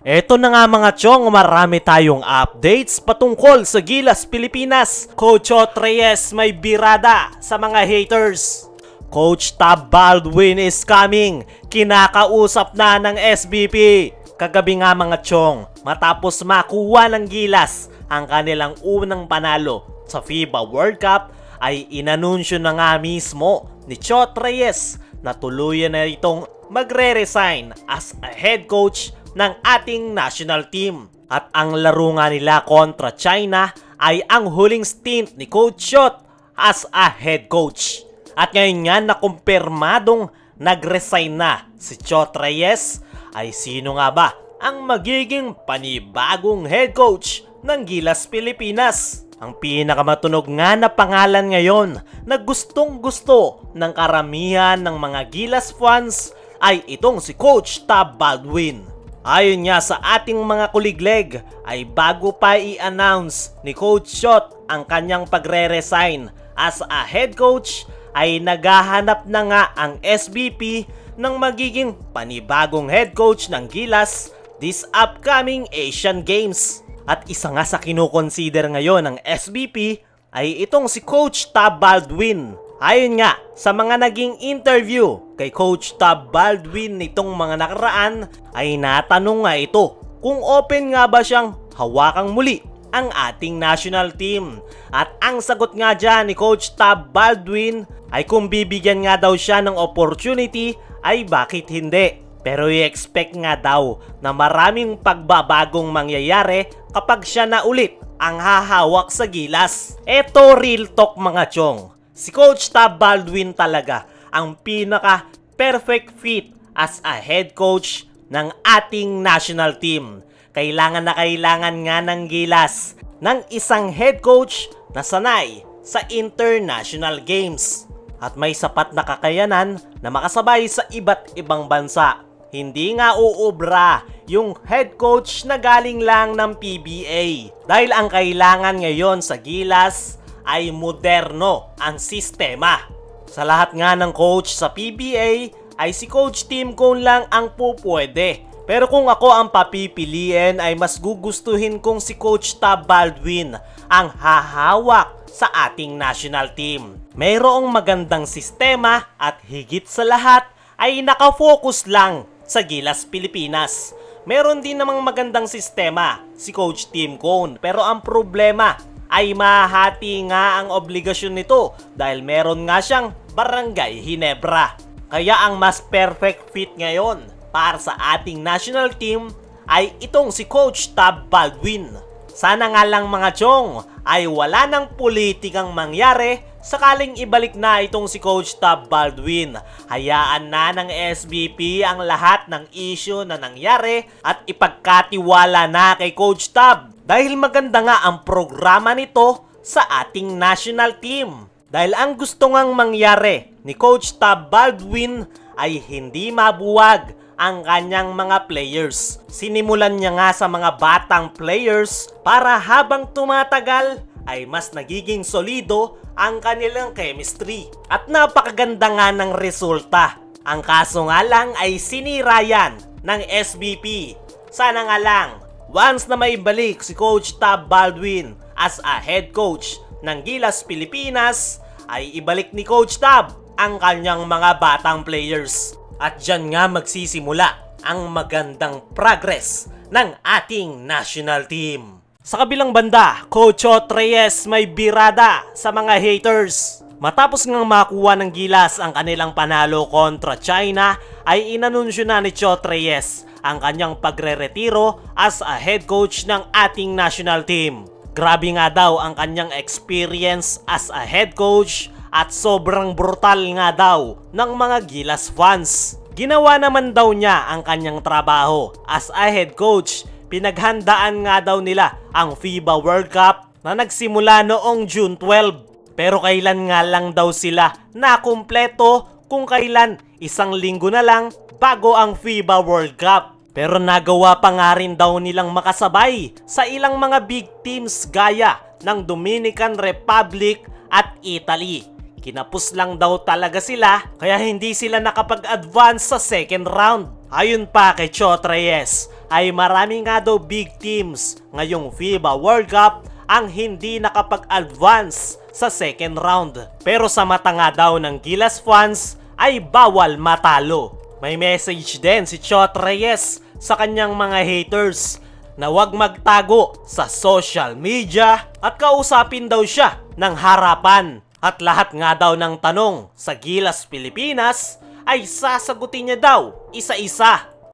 Eto na nga mga chong, marami tayong updates patungkol sa Gilas Pilipinas. Coach Ot Reyes may birada sa mga haters. Coach Tab Baldwin is coming. Kinakausap na ng SBP. Kagabi nga mga chong, matapos makuha ng Gilas ang kanilang unang panalo sa FIBA World Cup, ay inanunsyo na nga mismo ni Ot Reyes na tuluyan na itong magre-resign as a head coach ng ating national team. At ang laro nga nila kontra China ay ang huling stint ni Coach Ot as a head coach. At ngayon nga nakumpirmadong nag-resign na si Ot Reyes, ay sino nga ba ang magiging panibagong head coach ng Gilas Pilipinas? Ang pinakamatunog nga na pangalan ngayon na gustong gusto ng karamihan ng mga Gilas fans ay itong si Coach Tab Baldwin. Ayon nga sa ating mga kuligleg, ay bago pa i-announce ni Coach Ot ang kanyang pagre-resign as a head coach, ay naghahanap na nga ang SBP ng magiging panibagong head coach ng Gilas this upcoming Asian Games. At isa nga sa kinukonsider ngayon ng SBP ay itong si Coach Tab Baldwin. Ayon nga sa mga naging interview kay Coach Tab Baldwin nitong mga nakaraan, ay natanong nga ito kung open nga ba siyang hawakang muli ang ating national team. At ang sagot nga dyan ni Coach Tab Baldwin ay kung bibigyan nga daw siya ng opportunity ay bakit hindi. Pero i-expect nga daw na maraming pagbabagong mangyayari kapag siya na ulit ang hahawak sa Gilas. Eto real talk mga chong. Si Coach Tab Baldwin talaga ang pinaka-perfect fit as a head coach ng ating national team. Kailangan na kailangan nga ng Gilas ng isang head coach na sanay sa international games at may sapat na kakayanan na makasabay sa iba't ibang bansa. Hindi nga uubra yung head coach na galing lang ng PBA. Dahil ang kailangan ngayon sa Gilas ay moderno ang sistema. Sa lahat nga ng coach sa PBA ay si Coach Tim Cone lang ang pupwede. Pero kung ako ang papipiliin ay mas gugustuhin kong si Coach Tab Baldwin ang hahawak sa ating national team. Mayroong magandang sistema at higit sa lahat ay nakafocus lang sa Gilas Pilipinas. Meron din namang magandang sistema si Coach Tim Cone, pero ang problema ay mahati nga ang obligasyon nito dahil meron nga siyang Barangay Ginebra. Kaya ang mas perfect fit ngayon para sa ating national team ay itong si Coach Tab Baldwin. Sana nga lang mga chong ay wala ng politikang mangyari sakaling ibalik na itong si Coach Tab Baldwin. Hayaan na ng SBP ang lahat ng issue na nangyari at ipagkatiwala na kay Coach Tab. Dahil maganda nga ang programa nito sa ating national team. Dahil ang gusto ngang mangyari ni Coach Tab Baldwin ay hindi mabuwag ang kanyang mga players. Sinimulan niya nga sa mga batang players para habang tumatagal ay mas nagiging solido ang kanilang chemistry. At napakaganda nga ng resulta. Ang kaso nga lang ay sinira yan ng SBP. Sana nga lang once na maibalik si Coach Tab Baldwin as a head coach ng Gilas Pilipinas, ay ibalik ni Coach Tab ang kanyang mga batang players. At dyan nga magsisimula ang magandang progress ng ating national team. Sa kabilang banda, Coach Ot Reyes may birada sa mga haters. Matapos ngang makuha ng Gilas ang kanilang panalo kontra China, ay inanunsyo na ni Ot Reyes ang kanyang pagre-retiro as a head coach ng ating national team. Grabe nga daw ang kanyang experience as a head coach at sobrang brutal nga daw ng mga Gilas fans. Ginawa naman daw niya ang kanyang trabaho as a head coach. Pinaghandaan nga daw nila ang FIBA World Cup na nagsimula noong June 12. Pero kailan nga lang daw sila nakumpleto kung kailan 1 linggo na lang bago ang FIBA World Cup. Pero nagawa pa nga rin daw nilang makasabay sa ilang mga big teams gaya ng Dominican Republic at Italy. Kinapos lang daw talaga sila kaya hindi sila nakapag-advance sa second round. Ayon pa kay Ot Reyes, ay marami nga daw big teams ngayong FIBA World Cup ang hindi nakapag-advance sa second round. Pero sa mata nga daw ng Gilas fans ay bawal matalo. May message din si Chot Reyes sa kanyang mga haters na huwag magtago sa social media at kausapin daw siya ng harapan. At lahat nga daw ng tanong sa Gilas Pilipinas ay sasagutin niya daw isa-isa.